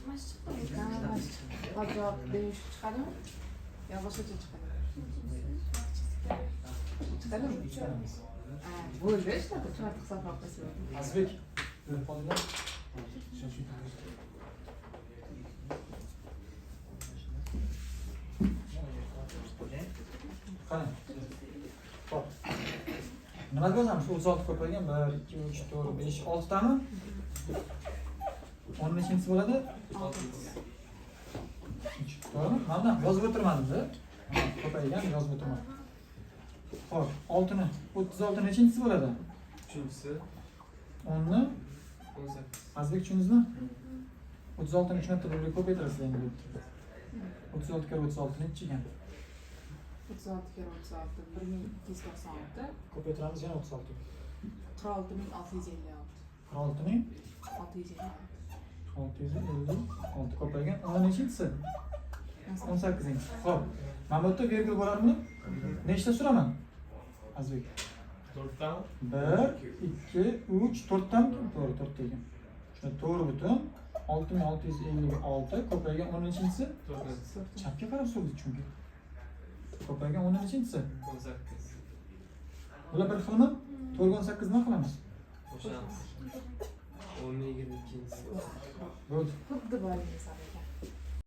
Maç çıktı mı? Acaba değişik çıkardı mı? Ya başkaca çıkardı. Çıkardı mı? Böyle işte bütün artık safhası. Azbek. Böyle falan. Qani. Hop. Nima yozamiz? 36 ko'paygan 1 2 3 4 5 6 tami? 10 nechinchisi bo'ladi? 3. To'g'rimi? Mana yozib o'tirmadim-da. Ko'paygan yozib o'tirman. Xo'p, 6 ni 36 nechinchisi bo'ladi? 3-chi 10 ni 18. Azbek tushundingizmi? 36 ni 3 marta birga ko'paytirasiz endi. 36 kere 36 nechi ekan? 36 kere 36, 1296, Ko'paytiramiz yana 36. 46656. 46 ning 656. 656 ko'paygan 10 nechinchisi? 18-inchi. Xo'p. Mana bu yerda virgul bo'ladimi? Nechta suraman? Azbek. 4tami? 1 2 3 4 tami? To'g'ri, 4 ta ekan. Shuni to'g'ri butun 6656 ko'paygan 10 nechinchisi? 4. Chapga qarab so'zdi chunki. Ko'paygan 10 nechinchisi? 18. Bular bir xilmi? To'g'ri 18 nima qilamiz? O'shamiz. 10 22-si. Bo'ldi. Xuddi bor misol ekan.